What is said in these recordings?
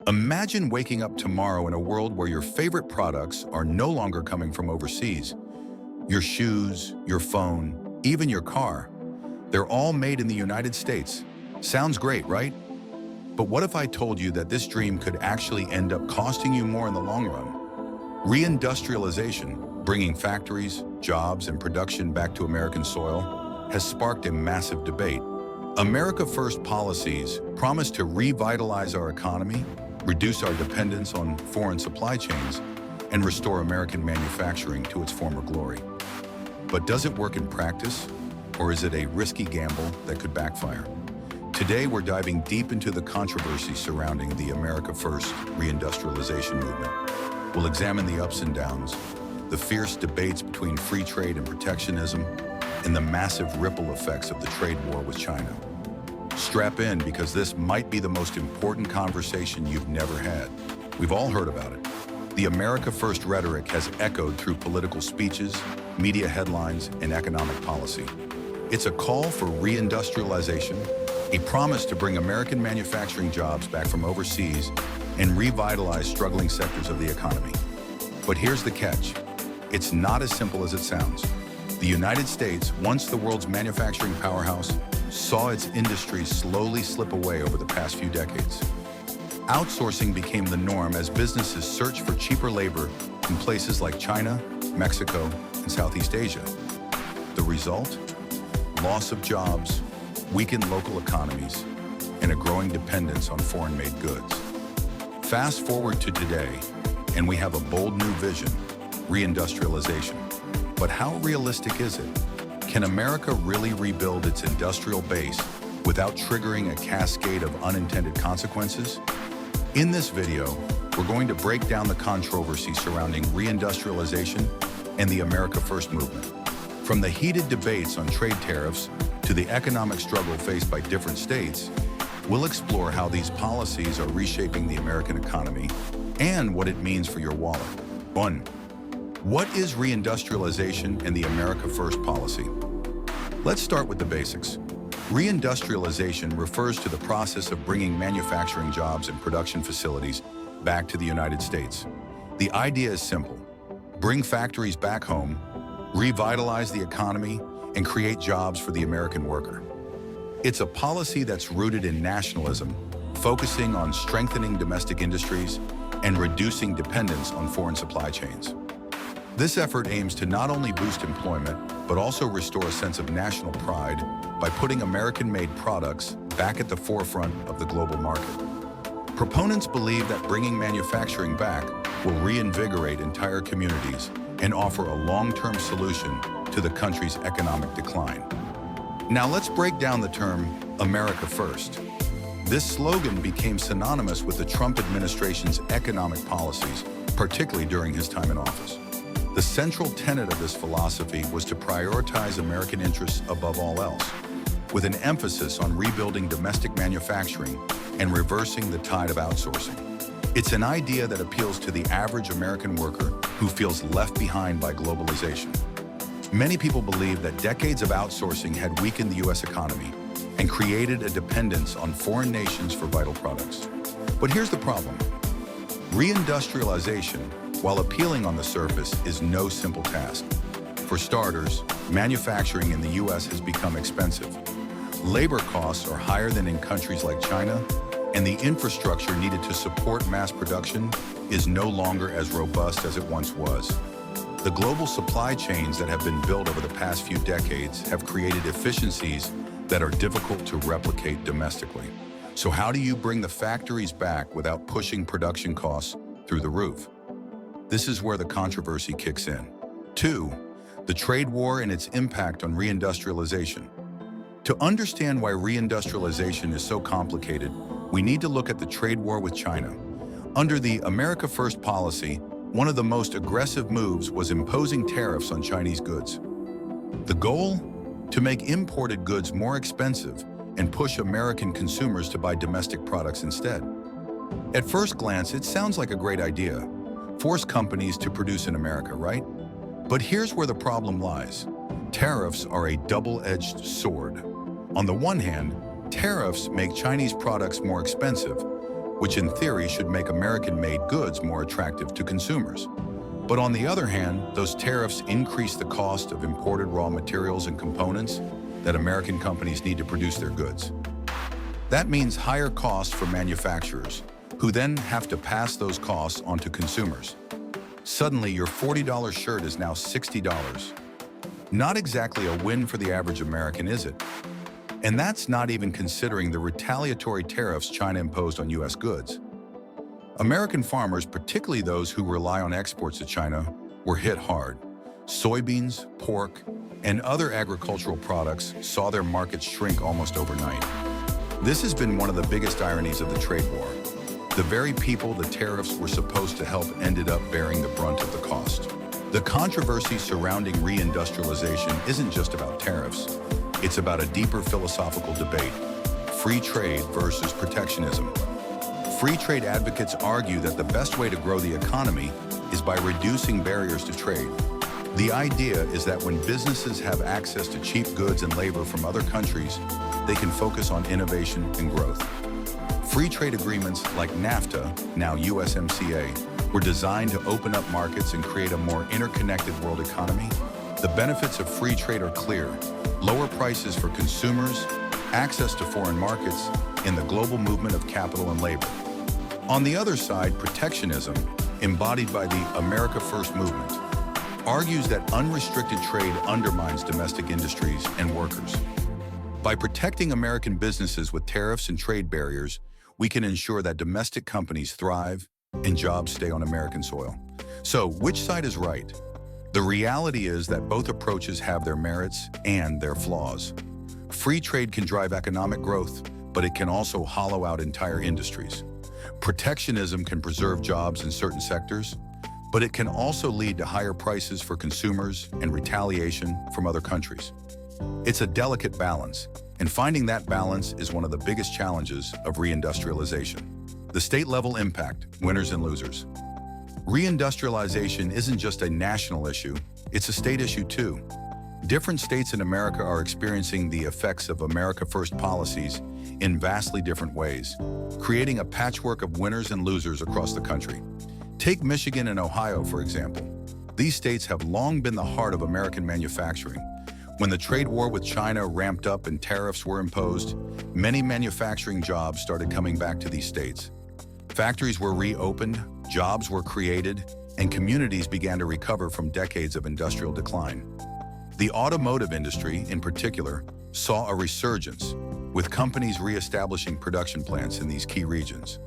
Imagine waking up tomorrow in a world where your favorite products are no longer coming from overseas. Your shoes, your phone, even your car. They're all made in the United States. Sounds great, right? But what if I told you that this dream could actually end up costing you more in the long run? Reindustrialization, bringing factories, jobs, and production back to American soil, has sparked a massive debate. America First policies promise to revitalize our economy, reduce our dependence on foreign supply chains, and restore American manufacturing to its former glory. But does it work in practice, or is it a risky gamble that could backfire? Today, we're diving deep into the controversy surrounding the America First reindustrialization movement. We'll examine the ups and downs, the fierce debates between free trade and protectionism, and the massive ripple effects of the trade war with China. Strap in, because this might be the most important conversation you've never had. We've all heard about it. The America First rhetoric has echoed through political speeches, media headlines, and economic policy. It's a call for reindustrialization, a promise to bring American manufacturing jobs back from overseas and revitalize struggling sectors of the economy. But here's the catch. It's not as simple as it sounds. The United States, once the world's manufacturing powerhouse, saw its industry slowly slip away over the past few decades. Outsourcing became the norm as businesses searched for cheaper labor in places like China, Mexico, and Southeast Asia. The result? Loss of jobs, weakened local economies, and a growing dependence on foreign-made goods. Fast forward to today, and we have a bold new vision, reindustrialization. But how realistic is it? Can America really rebuild its industrial base without triggering a cascade of unintended consequences? In this video, we're going to break down the controversy surrounding reindustrialization and the America First movement. From the heated debates on trade tariffs to the economic struggle faced by different states, we'll explore how these policies are reshaping the American economy and what it means for your wallet. 1. What is reindustrialization and the America First policy? Let's start with the basics. Reindustrialization refers to the process of bringing manufacturing jobs and production facilities back to the United States. The idea is simple. Bring factories back home, revitalize the economy, and create jobs for the American worker. It's a policy that's rooted in nationalism, focusing on strengthening domestic industries and reducing dependence on foreign supply chains. This effort aims to not only boost employment, but also restore a sense of national pride by putting American-made products back at the forefront of the global market. Proponents believe that bringing manufacturing back will reinvigorate entire communities and offer a long-term solution to the country's economic decline. Now let's break down the term America First. This slogan became synonymous with the Trump administration's economic policies, particularly during his time in office. The central tenet of this philosophy was to prioritize American interests above all else, with an emphasis on rebuilding domestic manufacturing and reversing the tide of outsourcing. It's an idea that appeals to the average American worker who feels left behind by globalization. Many people believe that decades of outsourcing had weakened the U.S. economy and created a dependence on foreign nations for vital products. But here's the problem. Reindustrialization, while appealing on the surface, is no simple task. For starters, manufacturing in the U.S. has become expensive. Labor costs are higher than in countries like China, and the infrastructure needed to support mass production is no longer as robust as it once was. The global supply chains that have been built over the past few decades have created efficiencies that are difficult to replicate domestically. So how do you bring the factories back without pushing production costs through the roof? This is where the controversy kicks in. 2. The trade war and its impact on reindustrialization. To understand why reindustrialization is so complicated, we need to look at the trade war with China. Under the America First policy, one of the most aggressive moves was imposing tariffs on Chinese goods. The goal? To make imported goods more expensive and push American consumers to buy domestic products instead. At first glance, it sounds like a great idea. Force companies to produce in America, right? But here's where the problem lies. Tariffs are a double-edged sword. On the one hand, tariffs make Chinese products more expensive, which in theory should make American-made goods more attractive to consumers. But on the other hand, those tariffs increase the cost of imported raw materials and components that American companies need to produce their goods. That means higher costs for manufacturers, who then have to pass those costs on to consumers. Suddenly, your $40 shirt is now $60. Not exactly a win for the average American, is it? And that's not even considering the retaliatory tariffs China imposed on U.S. goods. American farmers, particularly those who rely on exports to China, were hit hard. Soybeans, pork, and other agricultural products saw their markets shrink almost overnight. This has been one of the biggest ironies of the trade war. The very people the tariffs were supposed to help ended up bearing the brunt of the cost. The controversy surrounding reindustrialization isn't just about tariffs. It's about a deeper philosophical debate: free trade versus protectionism. Free trade advocates argue that the best way to grow the economy is by reducing barriers to trade. The idea is that when businesses have access to cheap goods and labor from other countries, they can focus on innovation and growth. Free trade agreements like NAFTA, now USMCA, were designed to open up markets and create a more interconnected world economy. The benefits of free trade are clear: lower prices for consumers, access to foreign markets, and the global movement of capital and labor. On the other side, protectionism, embodied by the America First movement, argues that unrestricted trade undermines domestic industries and workers. By protecting American businesses with tariffs and trade barriers, we can ensure that domestic companies thrive and jobs stay on American soil. So, which side is right? The reality is that both approaches have their merits and their flaws. Free trade can drive economic growth, but it can also hollow out entire industries. Protectionism can preserve jobs in certain sectors, but it can also lead to higher prices for consumers and retaliation from other countries. It's a delicate balance, and finding that balance is one of the biggest challenges of reindustrialization. The state-level impact, winners and losers. Reindustrialization isn't just a national issue, it's a state issue too. Different states in America are experiencing the effects of America First policies in vastly different ways, creating a patchwork of winners and losers across the country. Take Michigan and Ohio, for example. These states have long been the heart of American manufacturing. When the trade war with China ramped up and tariffs were imposed, many manufacturing jobs started coming back to these states. Factories were reopened, jobs were created, and communities began to recover from decades of industrial decline. The automotive industry, in particular, saw a resurgence, with companies reestablishing production plants in these key regions.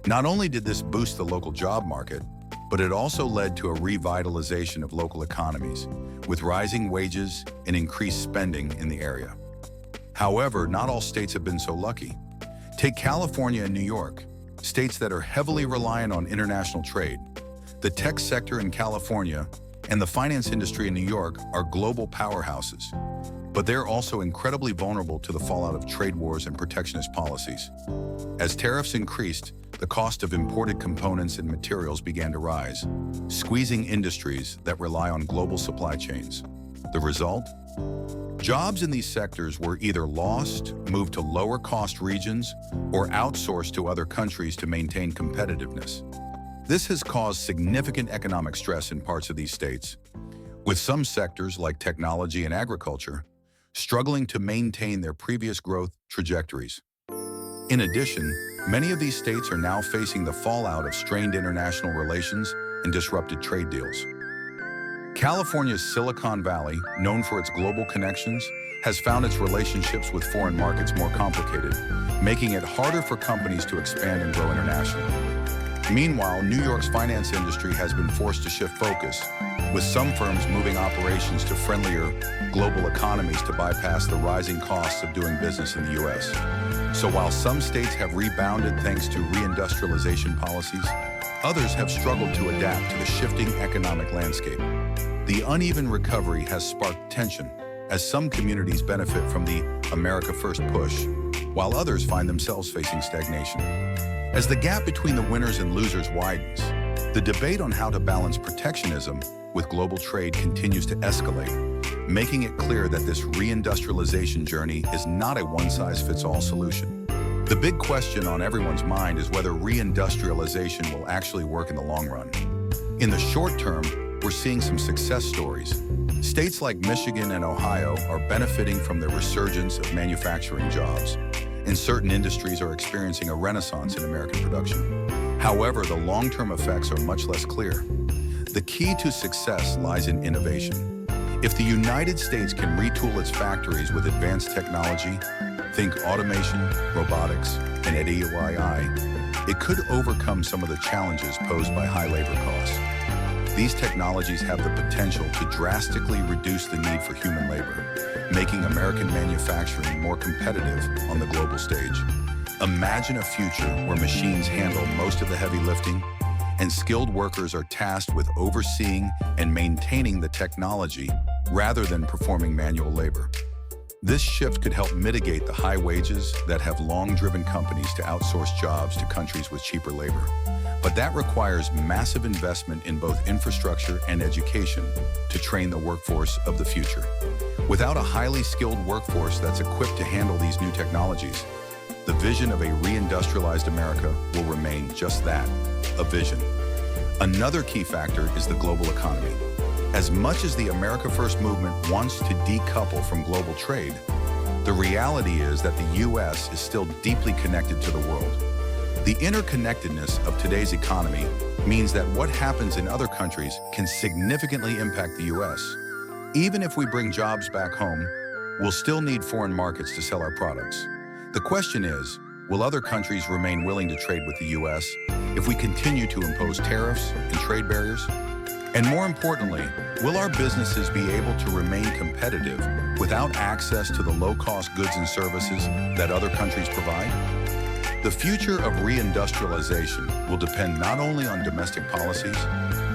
Not only did this boost the local job market, but it also led to a revitalization of local economies, with rising wages and increased spending in the area. However, not all states have been so lucky. Take California and New York, states that are heavily reliant on international trade. The tech sector in California and the finance industry in New York are global powerhouses, but they're also incredibly vulnerable to the fallout of trade wars and protectionist policies. As tariffs increased, the cost of imported components and materials began to rise, squeezing industries that rely on global supply chains. The result? Jobs in these sectors were either lost, moved to lower-cost regions, or outsourced to other countries to maintain competitiveness. This has caused significant economic stress in parts of these states, with some sectors, like technology and agriculture, struggling to maintain their previous growth trajectories. In addition, many of these states are now facing the fallout of strained international relations and disrupted trade deals. California's Silicon Valley, known for its global connections, has found its relationships with foreign markets more complicated, making it harder for companies to expand and grow internationally. Meanwhile, New York's finance industry has been forced to shift focus, with some firms moving operations to friendlier global economies to bypass the rising costs of doing business in the U.S. So while some states have rebounded thanks to reindustrialization policies, others have struggled to adapt to the shifting economic landscape. The uneven recovery has sparked tension, as some communities benefit from the America First push, while others find themselves facing stagnation. As the gap between the winners and losers widens, the debate on how to balance protectionism with global trade continues to escalate, making it clear that this reindustrialization journey is not a one-size-fits-all solution. The big question on everyone's mind is whether reindustrialization will actually work in the long run. In the short term, we're seeing some success stories. States like Michigan and Ohio are benefiting from the resurgence of manufacturing jobs, and certain industries are experiencing a renaissance in American production. However, the long-term effects are much less clear. The key to success lies in innovation. If the United States can retool its factories with advanced technology, think automation, robotics, and AI, it could overcome some of the challenges posed by high labor costs. These technologies have the potential to drastically reduce the need for human labor, making American manufacturing more competitive on the global stage. Imagine a future where machines handle most of the heavy lifting, and skilled workers are tasked with overseeing and maintaining the technology rather than performing manual labor. This shift could help mitigate the high wages that have long driven companies to outsource jobs to countries with cheaper labor. But that requires massive investment in both infrastructure and education to train the workforce of the future. Without a highly skilled workforce that's equipped to handle these new technologies, the vision of a reindustrialized America will remain just that, a vision. Another key factor is the global economy. As much as the America First movement wants to decouple from global trade, the reality is that the U.S. is still deeply connected to the world. The interconnectedness of today's economy means that what happens in other countries can significantly impact the U.S. Even if we bring jobs back home, we'll still need foreign markets to sell our products. The question is, will other countries remain willing to trade with the U.S. if we continue to impose tariffs and trade barriers? And more importantly, will our businesses be able to remain competitive without access to the low-cost goods and services that other countries provide? The future of reindustrialization will depend not only on domestic policies,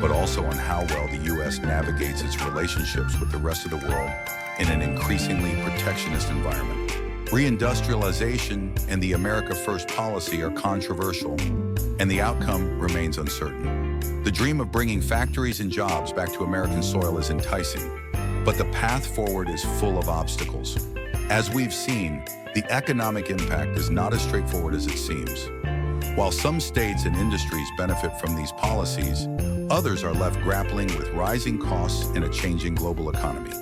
but also on how well the U.S. navigates its relationships with the rest of the world in an increasingly protectionist environment. Reindustrialization and the America First policy are controversial, and the outcome remains uncertain. The dream of bringing factories and jobs back to American soil is enticing, but the path forward is full of obstacles. As we've seen, the economic impact is not as straightforward as it seems. While some states and industries benefit from these policies, others are left grappling with rising costs and a changing global economy.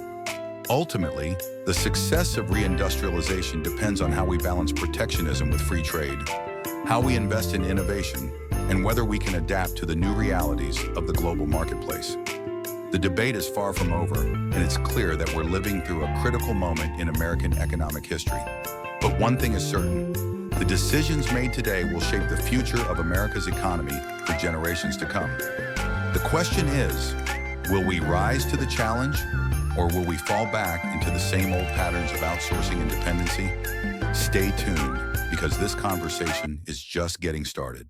Ultimately, the success of reindustrialization depends on how we balance protectionism with free trade, how we invest in innovation, and whether we can adapt to the new realities of the global marketplace. The debate is far from over, and it's clear that we're living through a critical moment in American economic history. But one thing is certain, the decisions made today will shape the future of America's economy for generations to come. The question is, will we rise to the challenge, or will we fall back into the same old patterns of outsourcing and dependency? Stay tuned, because this conversation is just getting started.